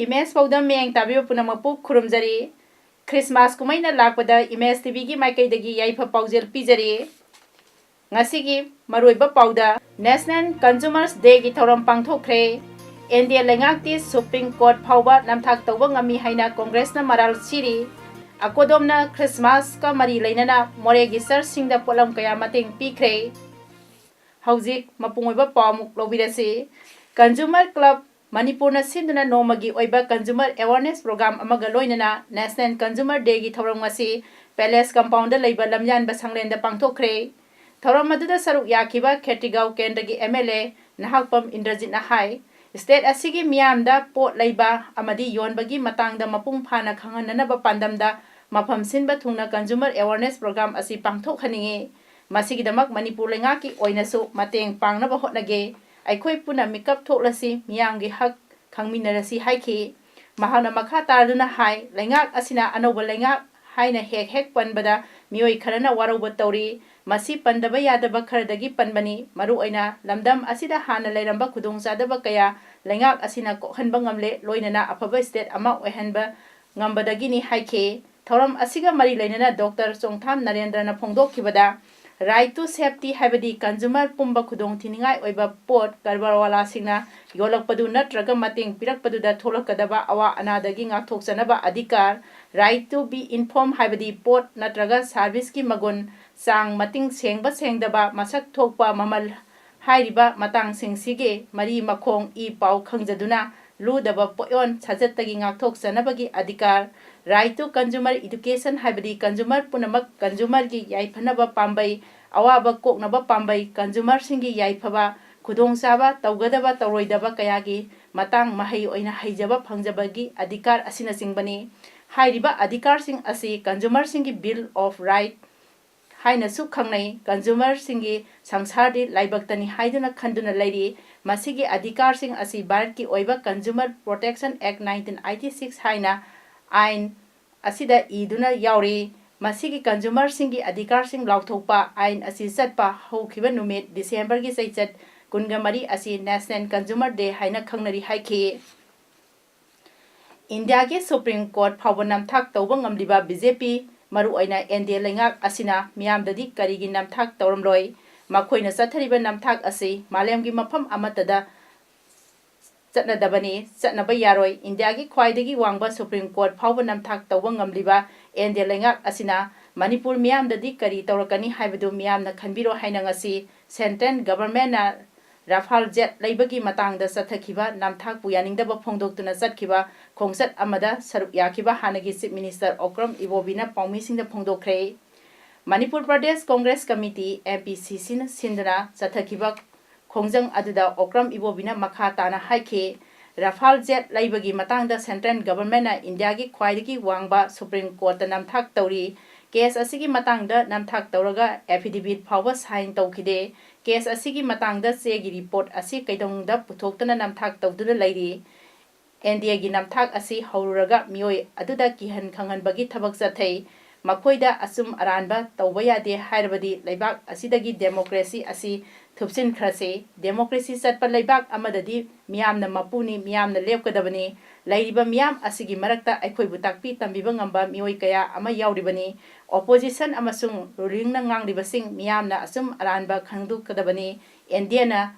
Image Paodam Meng Tabiyo Punamapu Kurumjari Christmas Kumaina Lakpada Image TV gi Maikaidagi Yaifa Paujel Pijari Ngasigi Maruiba Pauda National Consumers Day gi Thoram Pangthokre India Lengakti Supreme Court Phauba Namthak Tawba Ngami Haina Congress na Maral Siri Akodomna Christmas ka Mari Lainana More gi Sir Singda Polam Kaya Mating Pikre Haujik Mapungoiba Pamuk Lobirasi Consumer Club Manipurna Sinduna Nomagi Oiba Consumer Awareness Program Amaga Loinana National Consumer Day gi Thoram ngasi Palace Compound Labor Lamyan Basanglenda Pangthokre Thoram Maduda Saruk Yakiba Ketigau Kendagi MLA Nahakpam Indrajit Nahai State Asigi Miamda Port Labor Amadi Yonbagi Matangda Mapung Phana Khanganaba Pandamda Mapam Sinba Thungna Consumer Awareness Program Asi Pangthok Haningi Masigidamak Manipur Lengaki Oinasu Mateng Pangnaba Hotnage Aikoi Puna Mikap Toklasi Miamgi Hak Kangminarasi Haiki Mahana Makha Tarduna Hai Lengak Asina Anoba Lengak Haina Hek Panbada Mioi Karana Waroba Tori Masi Pandaba Yadaba Karadagi Panbani Maru Aina Lamdam Asida Hana Leramba Kudung Sadaba Kaya Lengak Asina Kokhanbangamle Loinana Apaba State Ama Wehenba Ngambadagini Haiki Thoram Asiga Mari Lenana Dr. Songtham Narendrana Pongdok Kibada Right to Safety Habadi Consumer Pumba Kudong Tiningai Oiba Port Karbarwala Singna Yolak Padu Natraga Mating Pirak Paduda Tolakadaba Awa Anadagi Ngakthoksanaba Adhikar Right to be informed Habadi Port Natraga Service Ki Magun Sang Mating Sengba Sengdaba Masak Thokpa Mamal Hairiba Matang Singsige Mari Makong I Pau Khangjaduna Ludaba Poyon Sajatagi Ngakthoksanabagi Adhikar Right to Consumer Education Habadi Consumer Punamak Consumer Gi Yaifanaba Pambai Awaba Koknaba Pambai Consumer Singi Yaifaba Kudong Saba Taugadaba Tauroidaba Kayagi Matang Mahai Oina Haijaba Pangjabagi Adhikar Asina Singbani Hairiba Adhikar Sing Asi Consumer Singi Bill of Right Haina Su Khangnai Consumer Singi Sangsardi Laibaktani Haiduna Khanduna Lairi Masigi Adhikar Sing Asi Bharat Ki Oiba Consumer Protection Act 1986 Haina Ain Asida Iduna Yauri Masigi Consumer Singi Adhikar Sing Lauthokpa Ain Asi Satpa Hokiba Numit December Gi Saichat Kungamari Asi National Consumer Day Haina Khangnari Haiki India Ki Supreme Court Phaubanam Thak Tawba Ngamliba BJP Maru Aina India Lengak Asina Miamdadi Karigi Namthak Tawramloi Makoina Sathariba Namthak Asi Malemgi Mafam Amatada Dabani, Satnaba Yaroi, Indiagi Kwaidagi Wangba Supreme Court, Pau Namthak Tawangam Liba, and the Lengak Asina, Manipur Miam the Dikari, Taurakani Haibedu Miam the Kanbiro Hainangasi, Central Government Rafal Jet, Labagi Matang the Satakiba, Namthak Puyaning the Bapongdok to Nasatkiba, Kongsat Amada, Saruk Yakiba, Hanagi Chief Minister Okram Ibobina, Pomising the Pongdokre, Manipur Pradesh Congress Committee, MPCC Sindana, Satakiba. Khongjang aduda Okram Ibobina Makha Tana Haike Rafale Jet Laibagi Matangda Central Government na India gi Khwaidagi Wangba Supreme Court Namthak Tauri Case Asigi Matangda Namthak Tauraga Affidavit Phawba Sign Tawkhide Case Asigi Matangda Chegi Report Asi Kaidongda Puthokdana Namthak Tawduna Lairi India gi Namthak Asi Haururaga Mioi aduda Kihan Khanganbagi Thabak Chathai Makoida Asum Aranba Tawba Yade Hairabadi Laibak Asidagi Democracy Asi Thupsin Krase, Democracy Satpa Laibak Amadadi, Miamna Mapuni, Miamna Lepkadabani, Laiba Miam Asigi Marakta, Aikoi Butakpi, Tambibangamba, Mioikaya, Ama Yauribani, Opposition Amasung, Ruling Nangang Ribasing, Miamna Asum Aranba Khandu Kadabani, Indiana,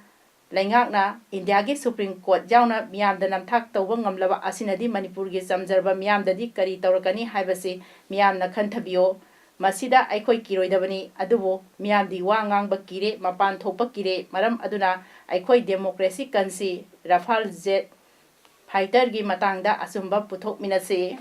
Langakna, Indiagi Supreme Court, Jauna, Miam the Namthak Tawangam Lava Asinadi, Manipurgi Samjarba, Miam the Dikari, Taurakani, Hibasi, Miam Nakhantabio. Masida Aikoi Kiroidabani, Adubo, Miamdi Wangang Bakire, Mapan Topakire, Maram Aduna, Aikoi Democracy Kansi, Rafale Jet, Fighter Gi Matangda, Asumba Putok Minase.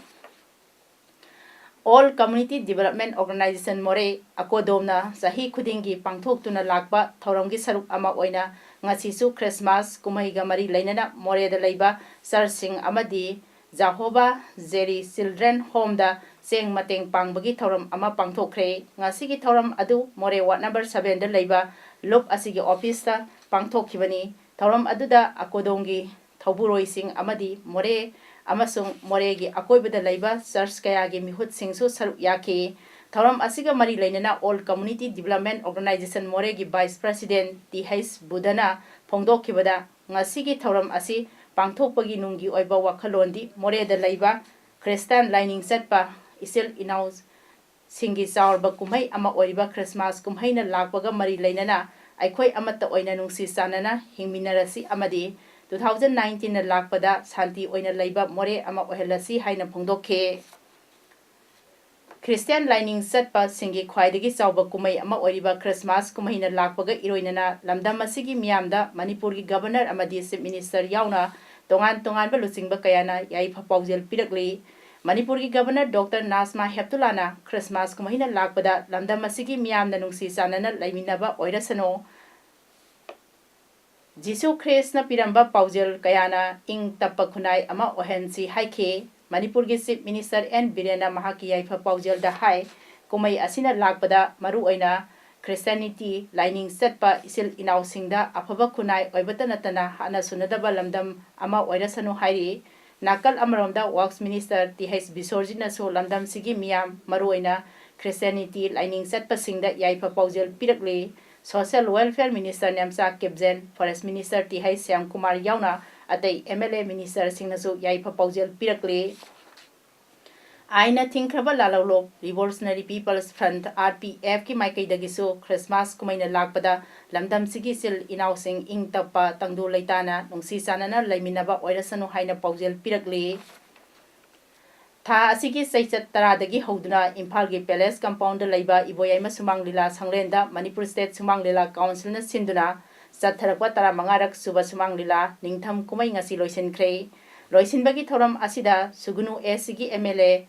All Community Development Organization More, Akodomna, Sahi Kudingi, Pangtok Tuna Lakba, Taurangi Saruk Ama Oina, Ngasisu Christmas, Kumaiga Mari Lainana, More the Laiba, Sar Singh Amadi, Jahova Jerry Children Home da seng mateng pangbagi thoram ama pangthokre ngasigi thoram adu more ward number 7 da leiba lop asigi office ta pangthokhibani thoram aduda akodongi thauburoi sing amadi more amasung more gi akoibada leiba church kaya gi mihut singsu saru yaki thoram asiga mari leinana all community development organization more gi vice president TH Budana phongdokhibada ngasigi thoram asi pangthokpagi nunggi oiba wakhalondi moreda leiba Christian lining setpa isil inaus singi saurba kumhai ama oiba Christmas kumhaina lakpaga mari leinana aikhoi amata oina nungsi sanana hingminarasi amadi 2019 na lakpada santi oina leiba more ama ohelasi haina phongdokhe Christian lining setpa singi khwaidagi chawba kumai ama oiba Christmas kumhaina lakpaga iroinana lamdam asigi miyamda Manipur gi governor amadi chief minister yauna tongan ba lusingba kayana yai phapaujel pirakli Manipur gi governor Dr. Nasma Heptulana Christmas kumahina lakpada lamdam asigi miyamna nungsi sanana laiminaba oirasano Jisu Christ na piramba paujel kayana ing tappa khunai ama ohensi haike Manipur gi chief minister N Birena mahaki yai phapaujel da hai kumai asina lakpada maru oina Christianity lining setpa isil inausingda afaba khunai oibata natana hana sunadaba lamdam ama oirasanu hairi nakal amaromda works minister TH Bisorjina so lamdam sigi miyam maruoina Christianity lining setpa singda yaipa paujel pirakle social welfare minister Namsa Kebjen forest minister TH Syam Kumar yauna atai MLA minister singna so yaipa paujel pirakle Aina Thinkraba Lalolo Revolutionary People's Front RPF ki maikai dagisu Christmas kumaina lakpada lamdam sigi sil inausing ing tappa tangdu leitana nungsi sanana laiminaba oirasanu haina paujel pirakli Tha asigi saichat taradagi hoduna Imphal gi Palace compound laiba iboyaima sumang lila sanglenda Manipur State sumang lila council na sinduna satharakwa tara mangarak suba sumang lila ningtham kumai ngasi loisinkhre loisinbagi thoram asida sugunu SG MLA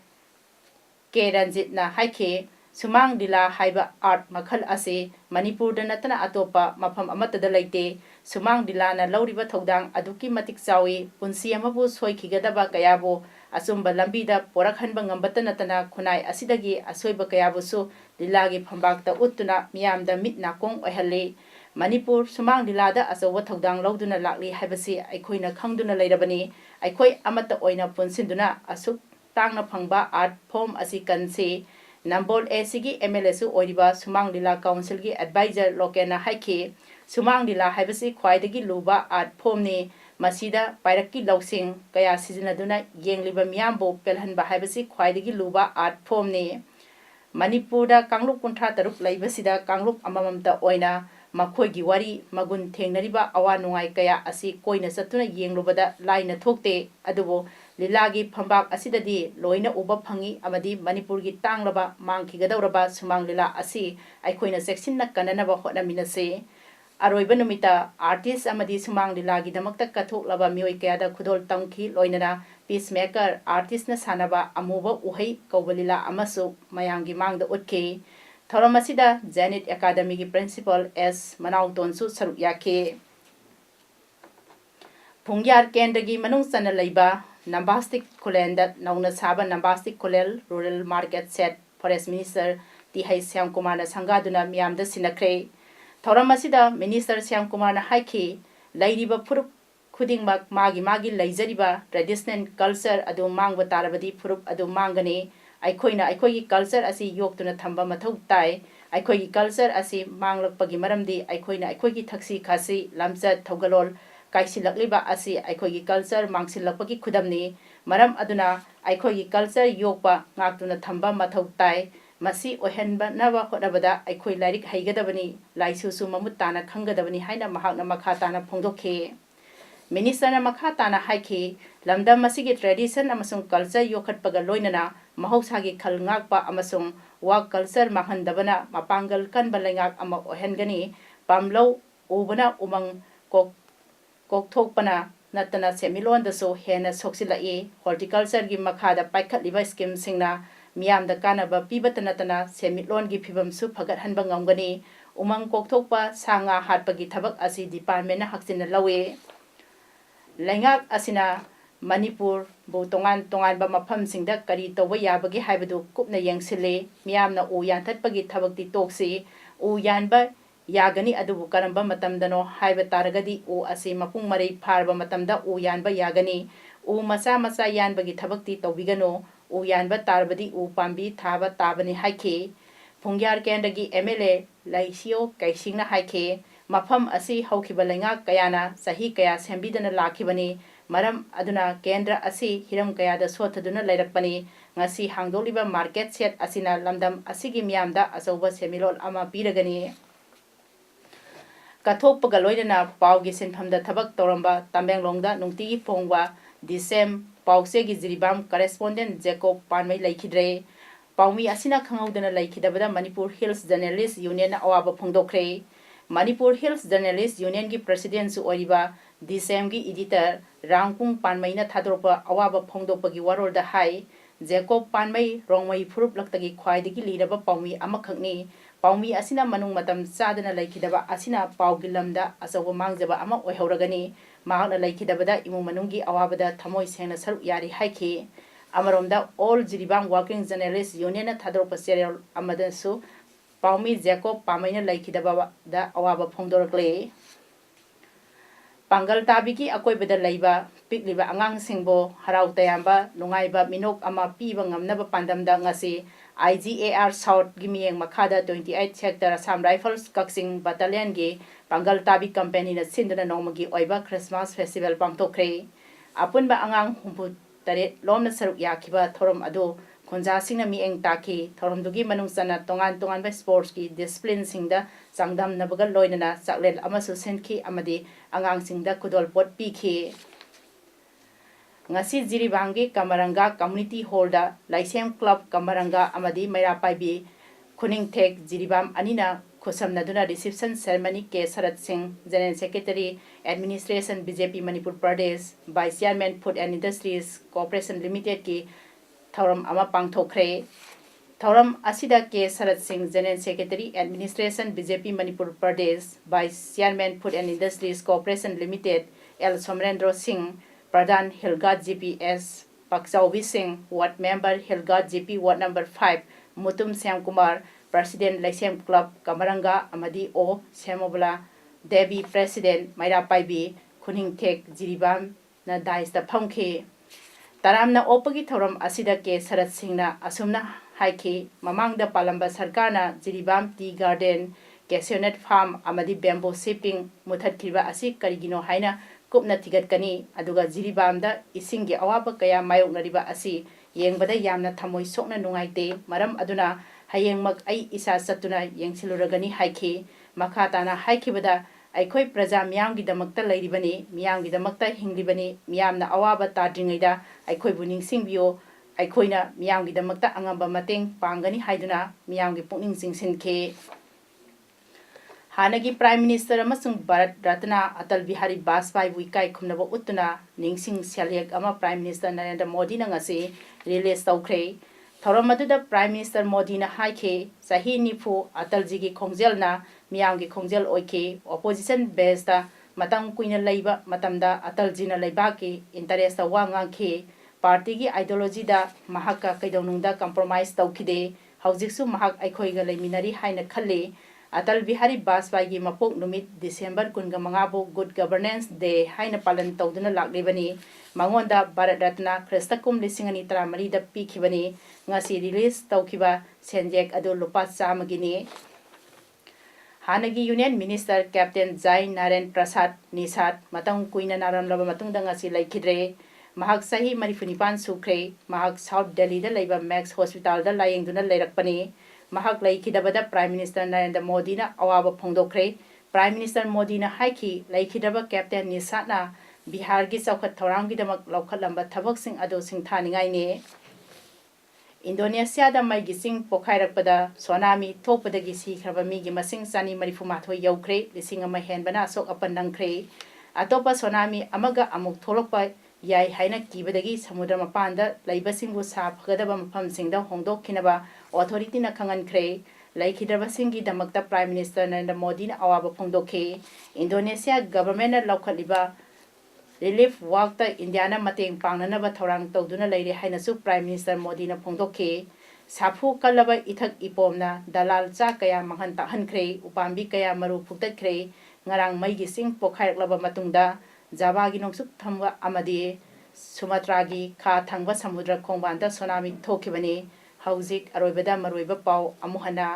K Ranjit na haike sumang dila haiba art makhal ase Manipur da natana atopa mafam amata da laite sumang dila na lauriba thodang aduki matik chawi punsi amabu soikigadaba kayabo asumba lambi da porakhanba ngambata natana khunai asidagi asoiba kayabo su dilagi phambakta uttuna miyamda mitna kong oihale Manipur sumang dila da asowa thodang lauduna lakli haibasi aikhoina khangduna leirabani aikoi amata oina punsinduna asuk tangna phangba art form asi kanse Nambol SG MLA su oiriba sumang lila council gi advisor lokena haike sumang lila haibasi khwaidagi luba art form ni masida pairaki lausing kaya sizinaduna yengliba miyambo pelhanba haibasi khwaidagi luba art form ni Manipurda kanglup kunthra taruk laibasida kanglup amamamta oina makhoigi wari magun thengnariba awa nungai kaya asi koina satuna yenglubada laina thokte adubo Lilagi phambak asidadi loina uba phangi amadi Manipur gi tanglaba mangkigadawraba sumang lila asi aikhoina sectionna kananaba hotnaminase aroiba numita artist amadi sumang lila gi damakta kathoklaba mioi kayada khudol tamki loinana peacemaker artist na sanaba amuba uhei kawbalila amasu mayamgi mangda utke thoramasida Janet Academy gi principal S Manautonsu saru yake Pungyar Kendagi manung sana leiba Nambastic Kolenda Nauna Saba Nambastic Kolel Rural Market Set Forest Minister TH Syam Kumar na Sangaduna Miyamda Sinakre Thoramasida Minister Syam Kumar na haiki Lairiba Purup Kudingmak Magi Laizariba Traditional Culture Adu Mangba Tarabadi Purup Adu Mangani Aikoi culture asi yoktuna thamba mathau tai Aikoi culture asi manglakpagi maramdi Aikoina Aikoi thaksi khasi lamchat thogalol Kaisilakliba asi Aikoi culture mangsilakpagi khudamni maram aduna Aikoi culture yokpa ngaktuna thamba mathau tai masi ohenba naba hotnabada Aikoi lairik haigadabani laisusu mamutana khangadabani haina mahakna makhatana phongdokhe Minister na makhatana haiki lamdam masigi tradition amasung culture yokhatpaga loinana mahosagi khal ngakpa amasung wa culture mahandabana mapangal kan balengak ama ohengani pamlo ubana umang kokthokpana natana semilon da so hena soksilai horticulture gi makhada paikhatliba scheme singna miyamda kanaba pibatana tana semilon gi phibam su phagat hanba ngamgani umang kokthokpa sanga hatpagi thabak asi department na haksin lawe Lengak asina Manipur bu tongan tongan ba mafam singda kari tawba yabagi haibadu kupna yengsile miyamna u yanthatpagi thabakti toksi u yanba yagani adubu karamba matamdano haiba taragadi u ase mapung marei pharba matamda u yanba yagani u masa masa yanbagi thabakti tawbigano u yanba tarbadi u pambi thaba tabani haike Pungyar Kendagi MLA Laisio Kaisingna haike mafam asi haukiba lenga kayana sahi kaya sembidana lakibani maram aduna kendra asi hiram kaya da sothaduna lairakpani ngasi hangdoliba market set asina lamdam asigi miyamda asauba semilol ama piragani kathokpaga loinana pawgi sinphamda thabak toramba Tamenglongda nungtigi pongwa disem pawsegi jiribam correspondent Jacob Panmai laikhidre Paumi asina khangaudana laikhidabada Manipur Hills Journalist Union awaba phongdokre Manipur Hills Journalist Union ki president su oriba DSM ki editor Rangkung Panmaina thadropa awaba phongdokpagi warolda hai Jacob Panmai rongmai phurup laktagi khwaidagi liraba paumi amakhakni paumi asina manung matam sadana laikhidaba asina paugilamda asawa mangjaba ama oihauragani mahakna laikhidabada imu manungi awabada thamoi sengna saruk yari haiki Amaromda all Jiribam Working Journalist Union thadropa serial amadasu Paumi Jacob Pamaina laikhidaba da awaba phongdorakle Pangal tabiki akoibada laiba pikliba angang singbo harau tayamba nungaiba minok ama piba ngamnaba pandamda ngasi IGAR South gimieng makhada 28 sector Assam Rifles Kaksing Battalion gi Pangal tabi company na sinduna nomagi oiba Christmas festival pangtokre apunba angang humpu tare lomna saruk yakiba thorom adu khonja singna mieng taki thorom dugi manung sana tongan tongan ba sports ki discipline singda sangdam nabagal loinana chaklel amasu senki amadi angang singda kudol pot pikhi ngasi Jiribangi Kamaranga Community Hall da Laisem Club Kamaranga amadi Mairapaibi Khuningthek Jiribam anina khosamnaduna reception ceremony ke Sarat Singh General Secretary Administration BJP Manipur Pradesh Vice Chairman Food and Industries Corporation Limited ki Thoram ama pangthokre Thoram asida ke Sarat Singh General Secretary Administration BJP Manipur Pradesh Vice Chairman Food and Industries Corporation Limited L Somrendra Singh Pradhan Hilgat GPS Pakchaubi Singh Ward Member Hilgat GP Ward Number 5 Mutum Syam Kumar President Laisem Club Kamaranga Amadi O Semobla Devi President Mairapaibi Khuningthek Jiribam na daista phamke Taramna opagi thoram asida ke Sarat Singhna asumna haiki mamangda palamba sarkarna Jiribam Tea Garden Cassionet Farm amadi bamboo shipping muthatkriba asi karigino haina kupna thigatkani aduga Jiribamda isingi awaba kaya mayoknariba asi yengbada yamna thamoi sokna nungaite maram aduna hayengmak ai isa satuna yengsiluragani haiki makhatana haikibada aikhoi praja miyamgi damakta lairibani miyamgi damakta hinglibani miyamna awaba tadringaida aikhoi bu ningsingbiyo aikoina miyamgi damakta angamba mateng pangani haiduna miyamgi pukning singsinke Hanagi Prime Minister amasung Bharat Ratna Atal Bihari Vajpayee bu ikai khumnaba utuna ningsing sialek ama Prime Minister Narendra Modi na ngasi release tawkhre thoram aduda Prime Minister Modi na haike sahi nifu Atalji gi khongjel miyamgi khongjel oike opposition base ta matang kuina leiba matamda Atalji na leiba ki interest ta wanga ke party gi ideology da mahaka kaidonungda compromise tawkhide haujiksu mahak aikhoiga leiminari haina khalle Atal Bihari Vajpayee gi mapok numit December 15 bu Good Governance Day haina palan tawduna laklibani mangonda Bharat Ratna Krestakum 2013 da pikhibani ngasi release tawkiba senjek adu lupa chamagini Hanagi Union Minister Captain Jai Naren Prasad Nisat matang kuina naram laba matungda ngasi laikhidre mahak sahi marifunipan sukre mahak South Delhi da laiba Max Hospital da layengduna lairakpani mahak laikhidabada Prime Minister Narendra Modi na awaba phongdokre Prime Minister Modi na haiki laikhidaba Captain Nisat na Bihar gi chawkhat thoramgi damak laukhatlamba thabaksing ado singthaningai ne Indonesia da mai gising pokhairakpada tsunami thokpadagi sikhraba migi masing chani marifumathoi yaukre lising ama henbana asok apandangkre atopa tsunami amaga amuk tholokpa yai haina kibadagi samudra mapanda laibasingbu sa phagadaba maphamsingda hongdokhinaba authority na khangankre laikhidrabasingi damakta Prime Minister Narendra Modi na awaba phongdokhe Indonesia government na laukhatliba relief ꯋꯥꯛꯇ ꯏꯟꯗꯤꯌꯥꯅ ꯃꯇꯦꯡ ꯄꯥꯡꯅꯅꯕ ꯊꯧꯔꯥꯡ ꯇꯧꯗꯨꯅ ꯂꯩꯔꯦ ꯍꯥꯏꯅꯁꯨ prime minister ꯃꯣꯗꯤꯅ ꯐꯣꯡꯗꯣꯛꯈꯤ꯫ ꯁꯥꯐꯨ ꯀꯜꯂꯕ ꯏꯊꯛ ꯏꯄꯣꯝꯅ ꯗꯂꯥꯜ ꯆꯥ ꯀꯌꯥ ꯃꯥꯡꯍꯟ ꯇꯥꯛꯍꯟꯈ꯭ꯔꯦ, ꯎꯄꯥꯝꯕꯤ ꯀꯌꯥ ꯃꯔꯨ ꯐꯨꯛꯇꯠꯈ꯭ꯔꯦ꯫ ꯉꯔꯥꯡ ꯃꯩꯒꯤ ꯆꯤꯡ ꯄꯣꯈꯥꯏꯔꯛꯂꯕ ꯃꯇꯨꯡꯗ ꯖꯥꯚꯥꯒꯤ ꯅꯣꯡꯆꯨꯞ ꯊꯪꯕ ꯑꯃꯗꯤ ꯁꯨꯃꯥꯇ꯭ꯔꯥꯒꯤ ꯈꯥ ꯊꯪꯕ ꯁꯃꯨꯗ꯭ꯔ ꯈꯣꯡꯕꯥꯟꯗ ꯁꯨꯅꯥꯃꯤ ꯊꯣꯛꯈꯤꯕꯅꯤ꯫ ꯍꯧꯖꯤꯛ ꯑꯔꯣꯏꯕꯗ ꯃꯔꯨꯑꯣꯏꯕ ꯄꯥꯎ ꯑꯃꯨꯛ ꯍꯟꯅ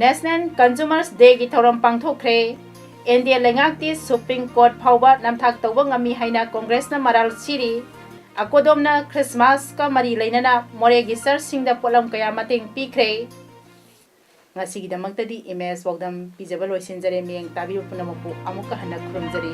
ꯅꯦꯁꯅꯦꯜ ꯀꯟꯖꯨꯃꯔꯁ ꯗꯦꯒꯤ ꯊꯧꯔꯝ ꯄꯥꯡꯊꯣꯛꯈ꯭ꯔꯦ꯫ ꯑꯦꯟꯗꯤꯑꯦ ꯂꯩꯉꯥꯛꯇꯤ ꯁꯨꯄ꯭ꯔꯤꯝ ꯀꯣꯔꯠ ꯐꯥꯎꯕ ꯅꯝꯊꯥꯛ ꯇꯧꯕ ꯉꯝꯃꯤ ꯍꯥꯏꯅ ꯀꯣꯡꯒ꯭ꯔꯦꯁꯅ ꯃꯔꯥꯜ ꯁꯤꯔꯤ꯫ ꯑꯀꯣꯗꯣꯝꯅ ꯈ꯭ꯔꯤꯁꯃꯥꯁꯀ ꯃꯔꯤ ꯂꯩꯅꯅ ꯃꯣꯔꯦꯒꯤ ꯆꯔꯆꯁꯤꯡꯗ ꯄꯣꯠꯂꯝ ꯀꯌꯥ ꯃꯇꯦꯡ ꯄꯤꯈ꯭ꯔꯦ꯫ ꯉꯁꯤꯒꯤꯗꯃꯛꯇꯗꯤ ꯏꯃꯦꯖ ꯄꯥꯎꯗꯝ ꯄꯤꯖꯕ ꯂꯣꯏꯁꯤꯟꯖꯔꯦ꯫ ꯃꯤꯠꯌꯦꯡ ꯇꯥꯕꯤꯕ ꯄꯨꯝꯅꯃꯛꯄꯨ ꯑꯃꯨꯛꯀ ꯍꯟꯅ ꯈꯨꯔꯨꯝꯖꯔꯤ꯫